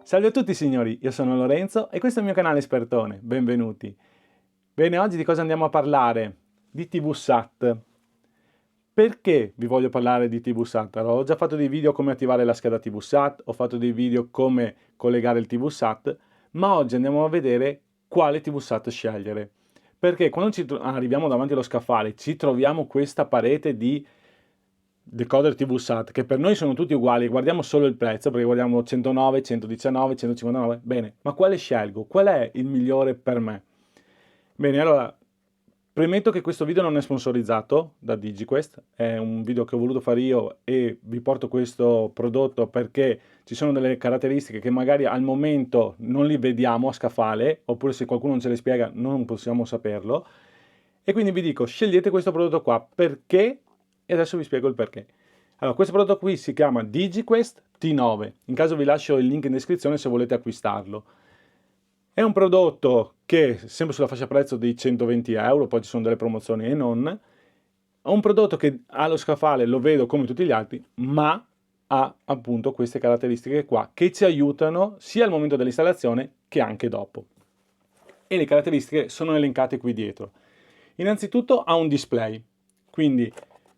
Salve a tutti signori, io sono Lorenzo e questo è il mio canale Espertone, benvenuti. Bene, oggi di cosa andiamo a parlare? Di TVSAT. Perché vi voglio parlare di TVSAT? Allora, ho già fatto dei video come attivare la scheda TVSAT, ho fatto dei video come collegare il TVSAT, ma oggi andiamo a vedere quale TVSAT scegliere. Perché quando arriviamo davanti allo scaffale ci troviamo questa parete di decoder TVSAT che per noi sono tutti uguali, guardiamo solo il prezzo perché guardiamo 109, 119, 159, bene, ma quale scelgo? Qual è il migliore per me? Bene, allora, premetto che questo video non è sponsorizzato da DigiQuest, è un video che ho voluto fare io e vi porto questo prodotto perché ci sono delle caratteristiche che magari al momento non li vediamo a scaffale, oppure se qualcuno non ce le spiega non possiamo saperlo, e quindi vi dico, scegliete questo prodotto qua, perché? E adesso vi spiego il perché. Allora, questo prodotto qui si chiama DigiQuest T9, in caso vi lascio il link in descrizione se volete acquistarlo. È un prodotto che, sempre sulla fascia prezzo dei 120 euro, poi ci sono delle promozioni e non, è un prodotto che allo scaffale lo vedo come tutti gli altri, ma ha appunto queste caratteristiche qua, che ci aiutano sia al momento dell'installazione che anche dopo. E le caratteristiche sono elencate qui dietro. Innanzitutto ha un display, quindi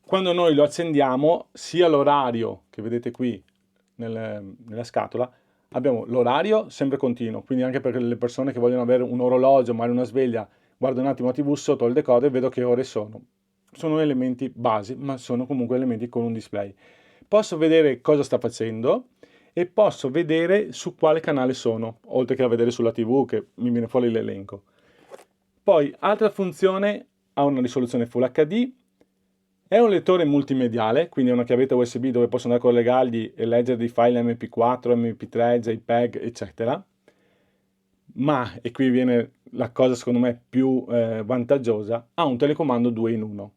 quando noi lo accendiamo, sia l'orario che vedete qui nella scatola, abbiamo l'orario sempre continuo, quindi anche per le persone che vogliono avere un orologio, magari una sveglia, guardo un attimo la TV sotto il decoder e vedo che ore sono. Sono elementi basi, ma sono comunque elementi con un display. Posso vedere cosa sta facendo e posso vedere su quale canale sono, oltre che a vedere sulla TV che mi viene fuori l'elenco. Poi, altra funzione, ha una risoluzione Full HD, è un lettore multimediale, quindi è una chiavetta USB dove posso andare a collegargli e leggere dei file MP4, MP3, JPEG, eccetera. Ma, e qui viene la cosa secondo me più vantaggiosa, ha un telecomando 2 in 1.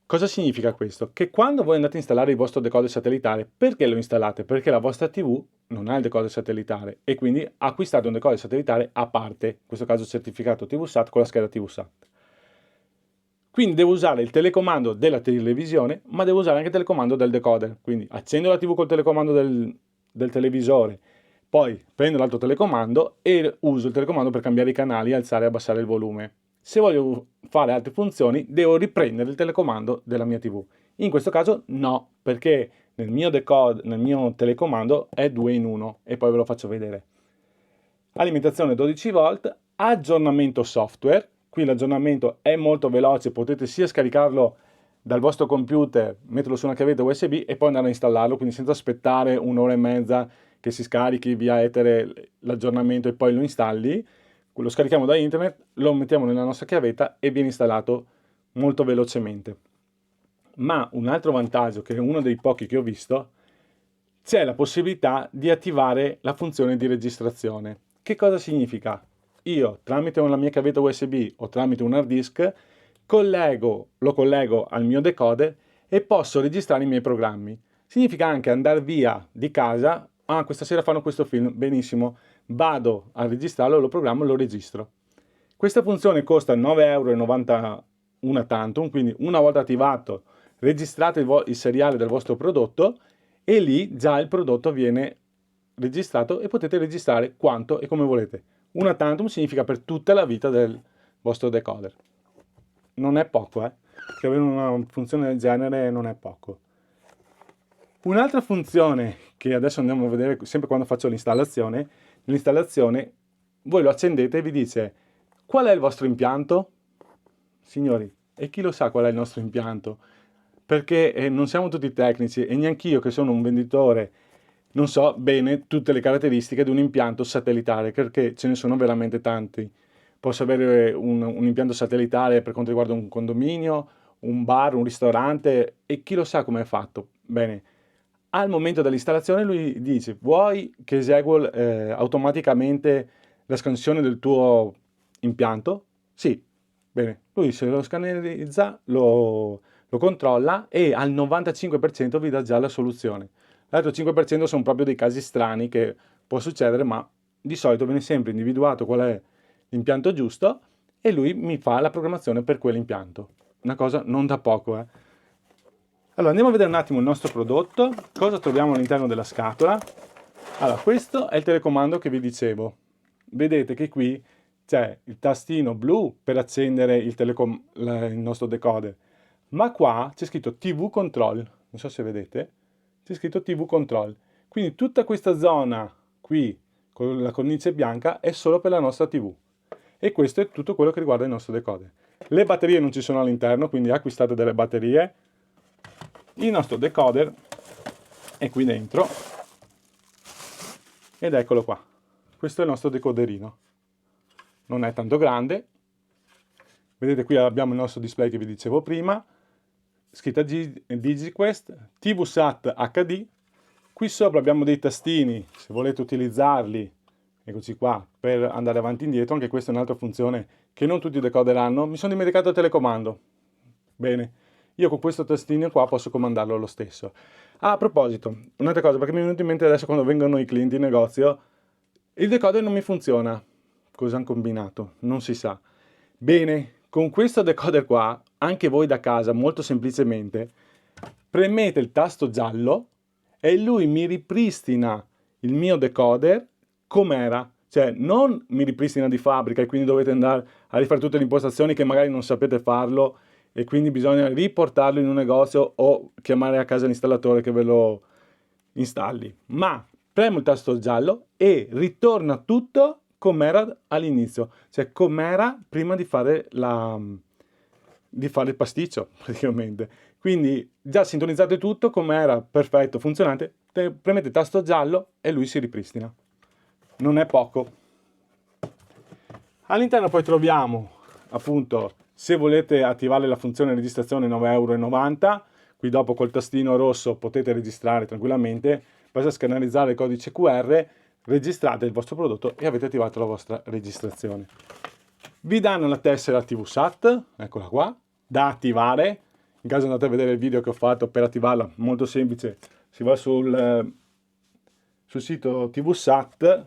Cosa significa questo? Che quando voi andate a installare il vostro decoder satellitare, perché lo installate? Perché la vostra TV non ha il decoder satellitare e quindi acquistate un decoder satellitare a parte, in questo caso certificato TVSAT con la scheda TVSAT. Quindi devo usare il telecomando della televisione, ma devo usare anche il telecomando del decoder. Quindi accendo la TV col telecomando del televisore, poi prendo l'altro telecomando e uso il telecomando per cambiare i canali, alzare e abbassare il volume. Se voglio fare altre funzioni, devo riprendere il telecomando della mia TV. In questo caso no, perché nel mio telecomando è 2 in 1 e poi ve lo faccio vedere. Alimentazione 12 volt, aggiornamento software, qui l'aggiornamento è molto veloce, potete sia scaricarlo dal vostro computer, metterlo su una chiavetta USB e poi andare a installarlo, quindi senza aspettare un'ora e mezza che si scarichi via etere l'aggiornamento e poi lo installi, lo scarichiamo da internet, lo mettiamo nella nostra chiavetta e viene installato molto velocemente. Ma un altro vantaggio, che è uno dei pochi che ho visto, c'è la possibilità di attivare la funzione di registrazione. Che cosa significa? Io tramite la mia chiavetta USB o tramite un hard disk lo collego al mio decoder e posso registrare i miei programmi. Significa anche andare via di casa, ah questa sera fanno questo film, benissimo, vado a registrarlo, lo programmo e lo registro. Questa funzione costa 9,90 euro una tantum, quindi una volta attivato registrate il seriale del vostro prodotto e lì già il prodotto viene registrato e potete registrare quanto e come volete. Una tantum significa per tutta la vita del vostro decoder. Non è poco, che avere una funzione del genere non è poco. Un'altra funzione che adesso andiamo a vedere sempre quando faccio l'installazione voi lo accendete e vi dice qual è il vostro impianto? Signori, e chi lo sa qual è il nostro impianto? Perché non siamo tutti tecnici e neanche io che sono un venditore non so bene tutte le caratteristiche di un impianto satellitare, perché ce ne sono veramente tanti. Posso avere un impianto satellitare per quanto riguarda un condominio, un bar, un ristorante e chi lo sa come è fatto. Bene, al momento dell'installazione lui dice vuoi che esegua automaticamente la scansione del tuo impianto? Sì, bene, lui se lo scannerizza, lo controlla e al 95% vi dà già la soluzione. L'altro 5% sono proprio dei casi strani che può succedere, ma di solito viene sempre individuato qual è l'impianto giusto e lui mi fa la programmazione per quell'impianto. Una cosa non da poco, Allora, andiamo a vedere un attimo il nostro prodotto, cosa troviamo all'interno della scatola. Allora, questo è il telecomando che vi dicevo. Vedete che qui c'è il tastino blu per accendere il nostro decoder, ma qua c'è scritto TV Control, non so se vedete, c'è scritto TV Control. Quindi tutta questa zona qui con la cornice bianca è solo per la nostra TV. E questo è tutto quello che riguarda il nostro decoder. Le batterie non ci sono all'interno, quindi acquistate delle batterie. Il nostro decoder è qui dentro ed eccolo qua. Questo è il nostro decoderino. Non è tanto grande. Vedete qui abbiamo il nostro display che vi dicevo prima, scritta DigiQuest, TVSAT HD. Qui sopra abbiamo dei tastini, se volete utilizzarli, eccoci qua, per andare avanti e indietro. Anche questa è un'altra funzione che non tutti i decoder hanno. Mi sono dimenticato il telecomando. Bene, io con questo tastino qua posso comandarlo lo stesso. Ah, a proposito, un'altra cosa, perché mi è venuto in mente adesso quando vengono i clienti in negozio, il decoder non mi funziona. Cosa hanno combinato? Non si sa. Bene, con questo decoder qua, anche voi da casa, molto semplicemente, premete il tasto giallo e lui mi ripristina il mio decoder com'era. Cioè, non mi ripristina di fabbrica e quindi dovete andare a rifare tutte le impostazioni che magari non sapete farlo e quindi bisogna riportarlo in un negozio o chiamare a casa l'installatore che ve lo installi. Ma premo il tasto giallo e ritorna tutto com'era all'inizio, cioè com'era prima di fare il pasticcio praticamente. Quindi già sintonizzate tutto com'era, perfetto, funzionante, premete il tasto giallo e lui si ripristina. Non è poco. All'interno poi troviamo appunto, se volete attivare la funzione registrazione, 9,90 €, qui dopo col tastino rosso potete registrare tranquillamente, basta scannerizzare il codice QR, registrate il vostro prodotto e avete attivato la vostra registrazione. Vi danno la tessera TVSAT, eccola qua, da attivare. In caso andate a vedere il video che ho fatto per attivarla, molto semplice, si va sul sito TVSAT,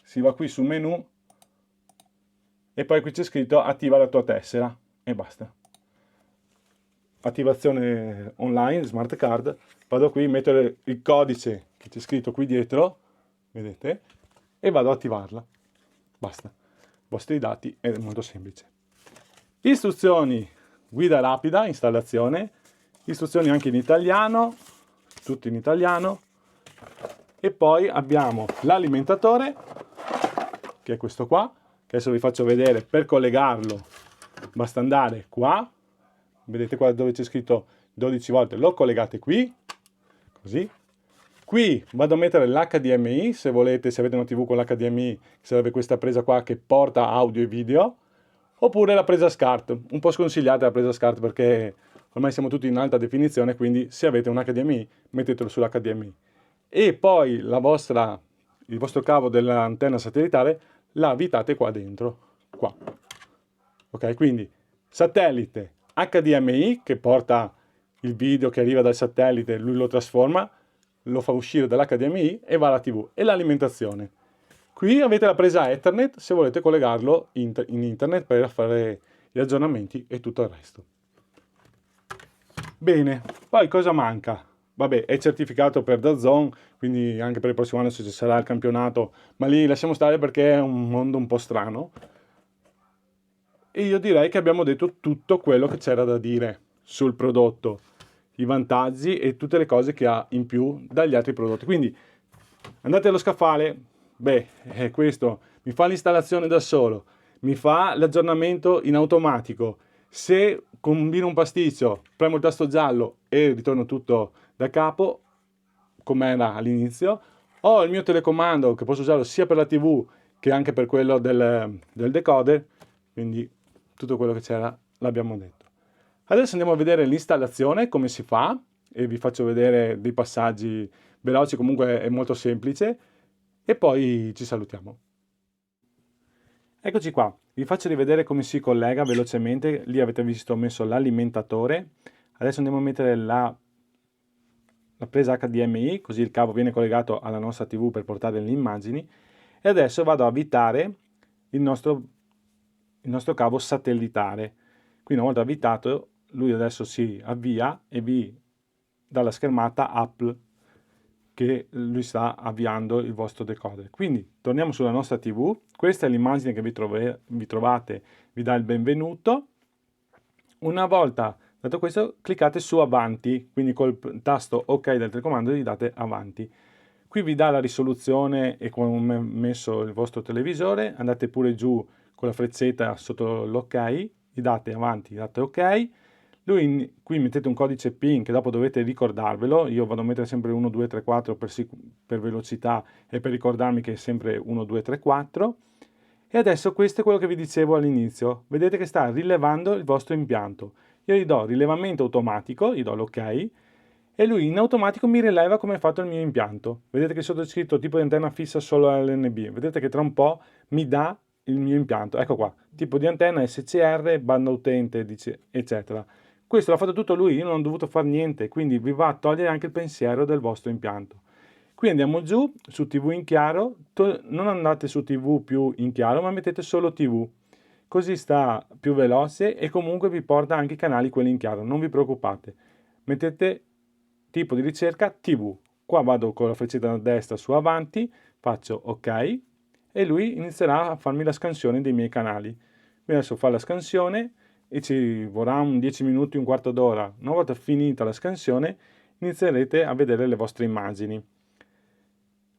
si va qui sul menu e poi qui c'è scritto attiva la tua tessera e basta. Attivazione online, smart card, vado qui, metto il codice che c'è scritto qui dietro, vedete, e vado ad attivarla. Basta. I vostri dati, è molto semplice. Istruzioni, guida rapida, installazione, istruzioni anche in italiano, tutto in italiano, e poi abbiamo l'alimentatore, che è questo qua, che adesso vi faccio vedere. Per collegarlo basta andare qua, vedete qua dove c'è scritto 12 volte, lo collegate qui, così. Qui vado a mettere l'HDMI, se volete, se avete una TV con l'HDMI, sarebbe questa presa qua che porta audio e video, oppure la presa SCART, un po' sconsigliata la presa SCART perché ormai siamo tutti in alta definizione, quindi se avete un HDMI mettetelo sull'HDMI. E poi il vostro cavo dell'antenna satellitare la avvitate qua dentro, qua. Ok, quindi satellite, HDMI che porta il video che arriva dal satellite, lui lo trasforma, lo fa uscire dall'HDMI e va alla TV, e l'alimentazione. Qui avete la presa Ethernet se volete collegarlo in internet per fare gli aggiornamenti e tutto il resto. Bene, poi cosa manca? Vabbè, è certificato per DAZN, quindi anche per il prossimo anno se ci sarà il campionato, ma lì lasciamo stare perché è un mondo un po' strano. E io direi che abbiamo detto tutto quello che c'era da dire sul prodotto, i vantaggi e tutte le cose che ha in più dagli altri prodotti. Quindi andate allo scaffale, beh, questo mi fa l'installazione da solo, mi fa l'aggiornamento in automatico. Se combino un pasticcio, premo il tasto giallo e ritorno tutto da capo, come era all'inizio. Ho il mio telecomando che posso usarlo sia per la TV che anche per quello del decoder, quindi tutto quello che c'era l'abbiamo detto. Adesso andiamo a vedere l'installazione, come si fa, e vi faccio vedere dei passaggi veloci, comunque è molto semplice, e poi ci salutiamo. Eccoci qua, vi faccio rivedere come si collega velocemente. Lì avete visto ho messo l'alimentatore. Adesso andiamo a mettere la presa HDMI, così il cavo viene collegato alla nostra TV per portare le immagini. E adesso vado a avvitare il nostro cavo satellitare. Qui una volta avvitato, lui adesso si avvia e vi dalla schermata Apple che lui sta avviando il vostro decoder. Quindi torniamo sulla nostra TV, questa è l'immagine che vi trovate, vi dà il benvenuto. Una volta dato questo cliccate su avanti, quindi col tasto ok del telecomando gli date avanti. Qui vi dà la risoluzione e come è messo il vostro televisore, andate pure giù con la freccetta sotto l'ok, gli date avanti, gli date ok. Qui mettete un codice PIN che dopo dovete ricordarvelo, io vado a mettere sempre 1, 2, 3, 4 per velocità e per ricordarmi che è sempre 1, 2, 3, 4. E adesso questo è quello che vi dicevo all'inizio, vedete che sta rilevando il vostro impianto. Io gli do rilevamento automatico, gli do l'ok e lui in automatico mi rileva come è fatto il mio impianto. Vedete che sotto è scritto tipo di antenna fissa solo LNB, vedete che tra un po' mi dà il mio impianto. Ecco qua, tipo di antenna SCR, banda utente, eccetera. Questo l'ha fatto tutto lui, io non ho dovuto fare niente, quindi vi va a togliere anche il pensiero del vostro impianto. Qui andiamo giù su TV in chiaro, non andate su TV più in chiaro, ma mettete solo TV. Così sta più veloce e comunque vi porta anche i canali quelli in chiaro, non vi preoccupate. Mettete tipo di ricerca TV. Qua vado con la freccetta a destra su avanti, faccio ok e lui inizierà a farmi la scansione dei miei canali. Quindi adesso fa la scansione e ci vorrà un 10 minuti, un quarto d'ora. Una volta finita la scansione inizierete a vedere le vostre immagini.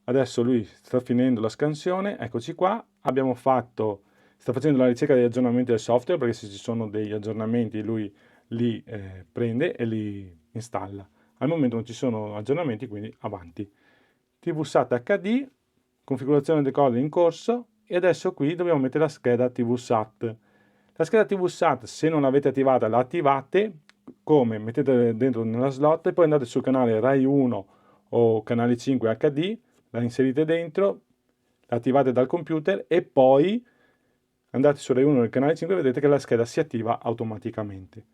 Adesso lui sta finendo la scansione, eccoci qua, sta facendo la ricerca degli aggiornamenti del software perché se ci sono degli aggiornamenti lui li prende e li installa. Al momento non ci sono aggiornamenti, quindi avanti. TV SAT HD, configurazione decoder in corso e adesso qui dobbiamo mettere la scheda TV SAT. La scheda TV SAT, se non l'avete attivata, la attivate. Come? Mettete dentro nella slot e poi andate sul canale Rai 1 o canale 5 HD, la inserite dentro, la attivate dal computer e poi andate su Rai 1 nel canale 5 e vedete che la scheda si attiva automaticamente.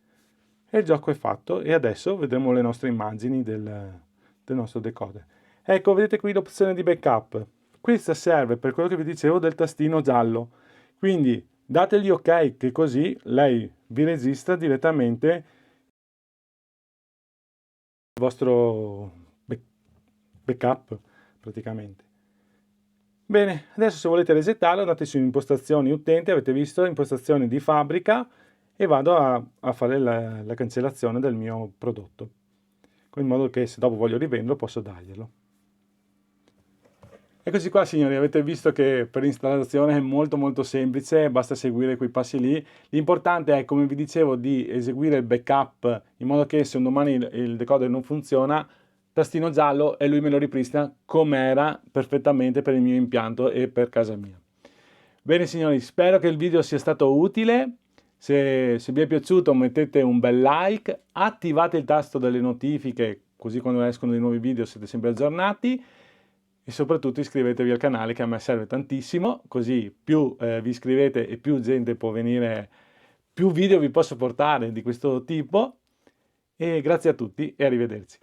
E il gioco è fatto e adesso vedremo le nostre immagini del nostro decoder. Ecco, vedete qui l'opzione di backup. Questa serve per quello che vi dicevo del tastino giallo. Quindi dategli ok che così lei vi registra direttamente il vostro backup praticamente. Bene, adesso se volete resettarlo andate su impostazioni utente, avete visto impostazioni di fabbrica e vado a fare la cancellazione del mio prodotto, in modo che se dopo voglio rivenderlo posso darglielo. Eccoci qua signori, avete visto che per l'installazione è molto semplice, basta seguire quei passi lì. L'importante è, come vi dicevo, di eseguire il backup in modo che se un domani il decoder non funziona, tastino giallo e lui me lo ripristina come era perfettamente per il mio impianto e per casa mia. Bene signori, spero che il video sia stato utile. Se vi è piaciuto mettete un bel like, attivate il tasto delle notifiche così quando escono dei nuovi video siete sempre aggiornati. E soprattutto iscrivetevi al canale che a me serve tantissimo, così più vi iscrivete e più gente può venire, più video vi posso portare di questo tipo. E grazie a tutti e arrivederci.